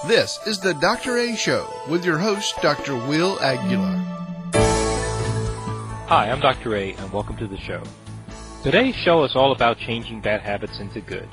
This is the Dr. A Show with your host, Dr. Will Aguila. Hi, I'm Dr. A, and welcome to the show. Today's show is all about changing bad habits into good.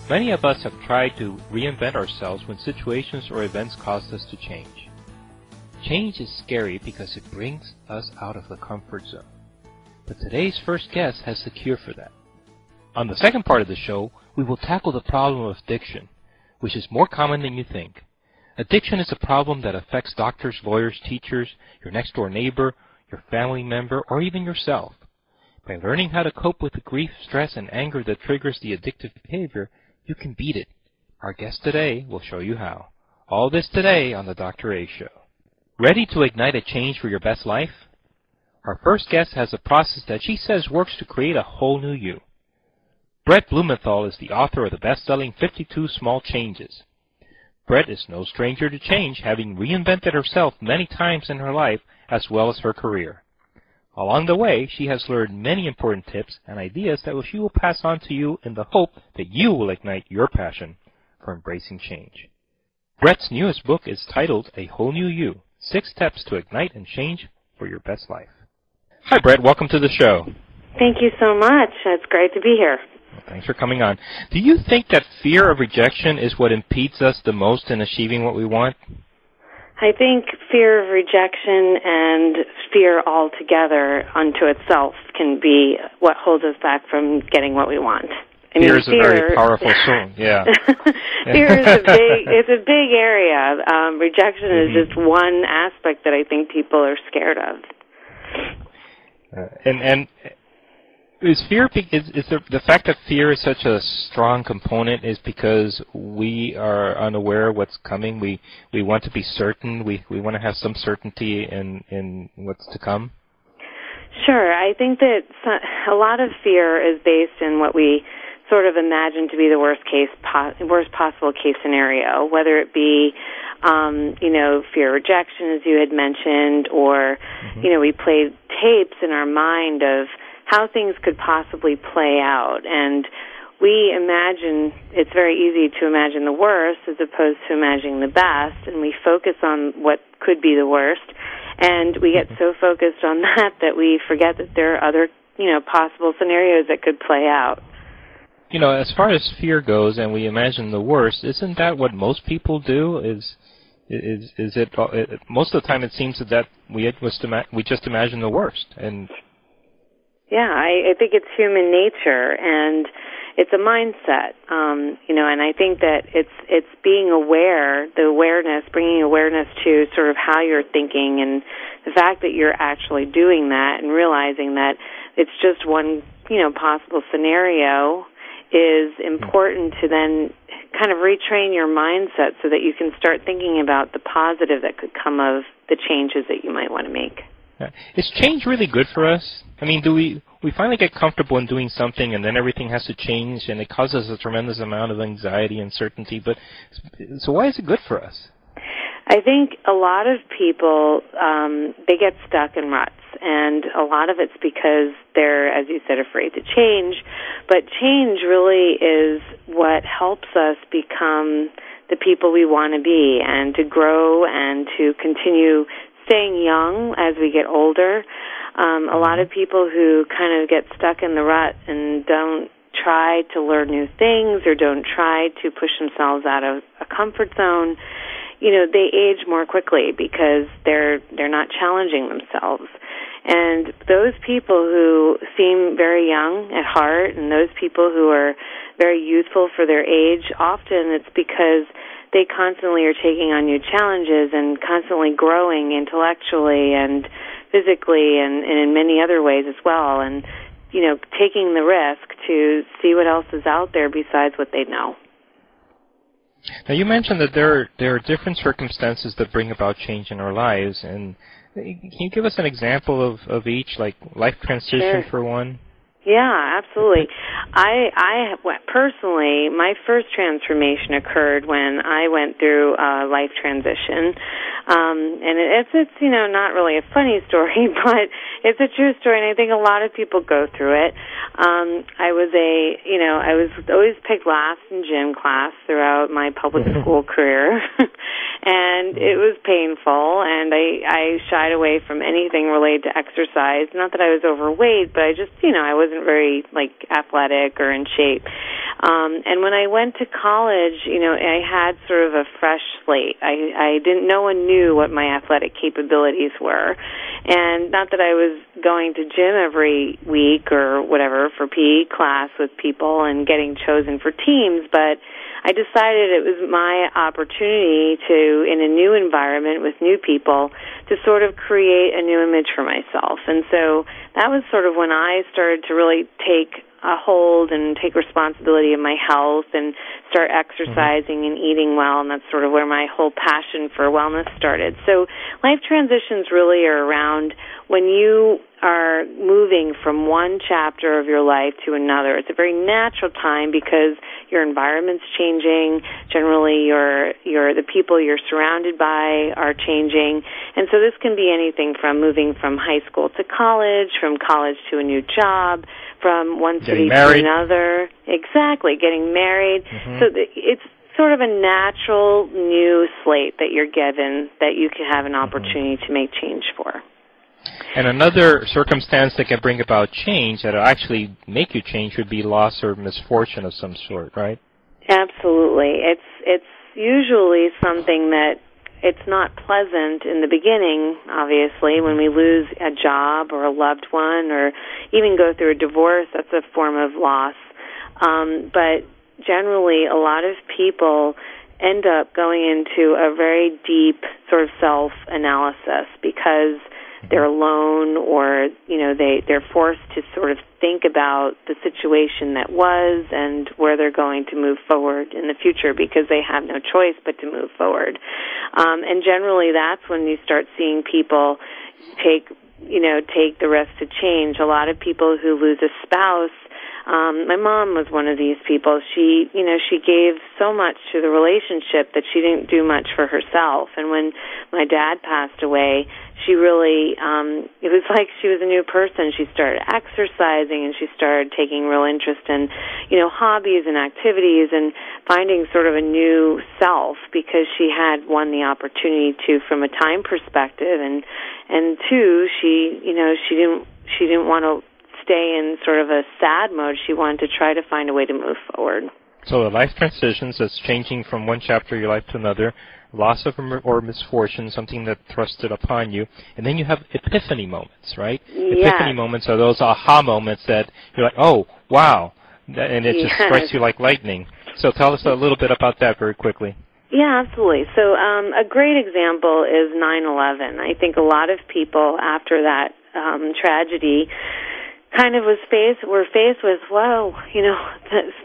Many of us have tried to reinvent ourselves when situations or events caused us to change. Change is scary because it brings us out of the comfort zone. But today's first guest has the cure for that. On the second part of the show, we will tackle the problem of addiction, which is more common than you think. Addiction is a problem that affects doctors, lawyers, teachers, your next-door neighbor, your family member, or even yourself. By learning how to cope with the grief, stress, and anger that triggers the addictive behavior, you can beat it. Our guest today will show you how. All this today on the Dr. A Show. Ready to ignite a change for your best life? Our first guest has a process that she says works to create a whole new you. Brett Blumenthal is the author of the best-selling 52 Small Changes. Brett is no stranger to change, having reinvented herself many times in her life as well as her career. Along the way, she has learned many important tips and ideas that she will pass on to you in the hope that you will ignite your passion for embracing change. Brett's newest book is titled A Whole New You, 6 Steps to Ignite and Change for Your Best Life. Hi, Brett. Welcome to the show. Thank you so much. It's great to be here. Thanks for coming on. Do you think that fear of rejection is what impedes us the most in achieving what we want? I think fear of rejection and fear altogether unto itself can be what holds us back from getting what we want. Fear is a very powerful tool. Yeah. Fear is a big area. Rejection is just one aspect that I think people are scared of. And is fear, is the fact that fear is such a strong component is because we are unaware of what's coming? We want to be certain. We want to have some certainty in what's to come? Sure. I think that a lot of fear is based in what we sort of imagine to be the worst possible case scenario, whether it be fear of rejection, as you had mentioned, or, we play tapes in our mind of how things could possibly play out. And we imagine, it's very easy to imagine the worst as opposed to imagining the best, and we focus on what could be the worst. And we get so focused on that we forget that there are other, possible scenarios that could play out. As far as fear goes, and we imagine the worst, isn't that what most people do? Is it most of the time it seems that we just imagine the worst? And yeah, I think it's human nature, and it's a mindset, and I think that it's being aware, bringing awareness to sort of how you're thinking, and the fact that you're actually doing that and realizing that it's just one, possible scenario is important to then kind of retrain your mindset so that you can start thinking about the positive that could come of the changes that you might want to make. Is change really good for us? I mean, do we finally get comfortable in doing something and then everything has to change and it causes a tremendous amount of anxiety and uncertainty, so why is it good for us? I think a lot of people, they get stuck in ruts, and a lot of it's because they're, as you said, afraid to change, but change really is what helps us become the people we want to be and to grow and to continue staying young as we get older. A lot of people who kind of get stuck in the rut and don't try to learn new things or don't try to push themselves out of a comfort zone, they age more quickly because they're not challenging themselves. And those people who seem very young at heart and those people who are very youthful for their age, often it's because they constantly are taking on new challenges and constantly growing intellectually and physically and in many other ways as well, and taking the risk to see what else is out there besides what they know. Now, you mentioned that there are different circumstances that bring about change in our lives, and can you give us an example of each, like life transition for one? Yeah, absolutely. I personally, my first transformation occurred when I went through a life transition, and it's not really a funny story, but it's a true story, and I think a lot of people go through it. I was always picked last in gym class throughout my public school career, and it was painful, and I shied away from anything related to exercise. Not that I was overweight, but I just I wasn't very athletic or in shape. And when I went to college, I had sort of a fresh slate. I didn't. No one knew what my athletic capabilities were, and not that I was going to gym every week or whatever for PE class with people and getting chosen for teams, but I decided it was my opportunity to, in a new environment with new people, to sort of create a new image for myself. And so that was sort of when I started to really take a hold and take responsibility of my health and start exercising and eating well, and that's sort of where my whole passion for wellness started. So life transitions really are around when you are moving from one chapter of your life to another. It's a very natural time because your environment's changing. Generally, the people you're surrounded by are changing. And so this can be anything from moving from high school to college, from college to a new job, from one city to another. Exactly, getting married. So it's sort of a natural new slate that you're given that you can have an opportunity to make change for. And another circumstance that can bring about change, that will actually make you change, would be loss or misfortune of some sort, right? Absolutely. It's usually something that it's not pleasant in the beginning, obviously. When we lose a job or a loved one or even go through a divorce, that's a form of loss. But generally, a lot of people end up going into a very deep sort of self-analysis because they're alone, or they're forced to sort of think about the situation that was and where they're going to move forward in the future because they have no choice but to move forward. And generally, that's when you start seeing people take the risk to change. A lot of people who lose a spouse. My mom was one of these people. She gave so much to the relationship that she didn't do much for herself. And when my dad passed away, she really, it was like she was a new person. She started exercising and she started taking real interest in, hobbies and activities and finding sort of a new self because she had, one, the opportunity to from a time perspective, and two, she didn't want to stay in sort of a sad mode. She wanted to try to find a way to move forward. So the life transitions, that's changing from one chapter of your life to another, loss of or misfortune, something that thrusted upon you, and then you have epiphany moments, right? Yes. Epiphany moments are those aha moments that you're like, oh, wow, and it just strikes you like lightning. So tell us a little bit about that very quickly. Yeah, absolutely. So a great example is 9/11. I think a lot of people after that tragedy kind of were faced with, whoa,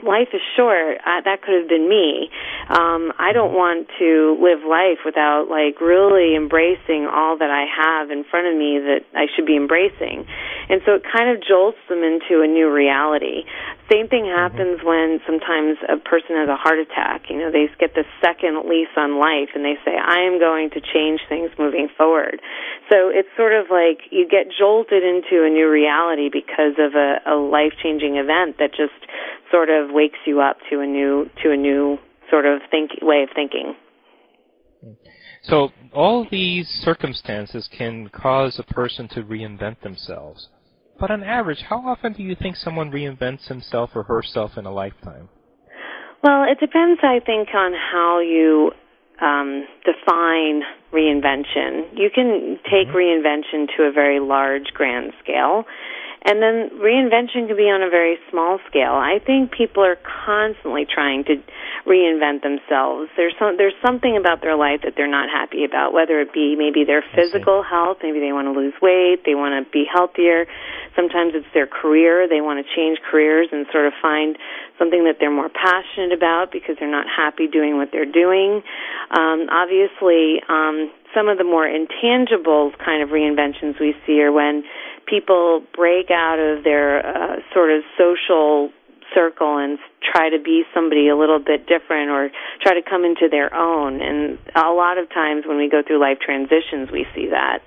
life is short. That could have been me. I don't want to live life without really embracing all that I have in front of me that I should be embracing. And so it kind of jolts them into a new reality. Same thing happens when sometimes a person has a heart attack. They get the second lease on life and they say, I am going to change things moving forward. So it's sort of like you get jolted into a new reality because of a life-changing event that just sort of wakes you up to a new sort of way of thinking. So all these circumstances can cause a person to reinvent themselves. But on average, how often do you think someone reinvents himself or herself in a lifetime? Well, it depends, I think, on how you define reinvention. You can take reinvention to a very large, grand scale, and then reinvention can be on a very small scale. I think people are constantly trying to reinvent themselves. There's something about their life that they're not happy about, whether it be maybe their physical health, maybe they want to lose weight, they want to be healthier. Sometimes it's their career. They want to change careers and sort of find something that they're more passionate about because they're not happy doing what they're doing. Obviously, some of the more intangible kind of reinventions we see are when people break out of their sort of social circle and try to be somebody a little bit different or try to come into their own. And a lot of times when we go through life transitions, we see that.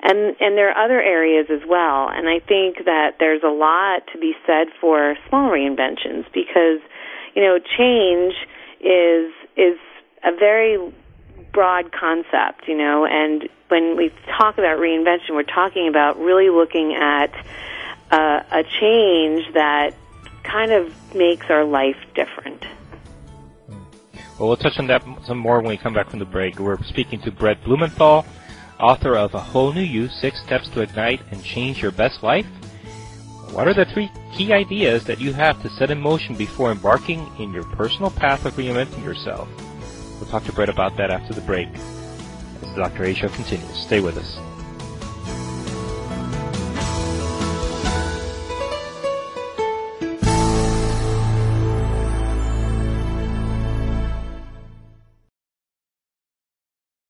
And there are other areas as well. And I think that there's a lot to be said for small reinventions because, you know, change is a very broad concept, you know, and when we talk about reinvention, we're talking about really looking at a change that kind of makes our life different. Well, we'll touch on that some more when we come back from the break. We're speaking to Brett Blumenthal, author of A Whole New You, 6 Steps to Ignite and Change Your Best Life. What are the 3 key ideas that you have to set in motion before embarking in your personal path of reinventing yourself? We'll talk to Brett about that after the break. As the Dr. A Show continues. Stay with us.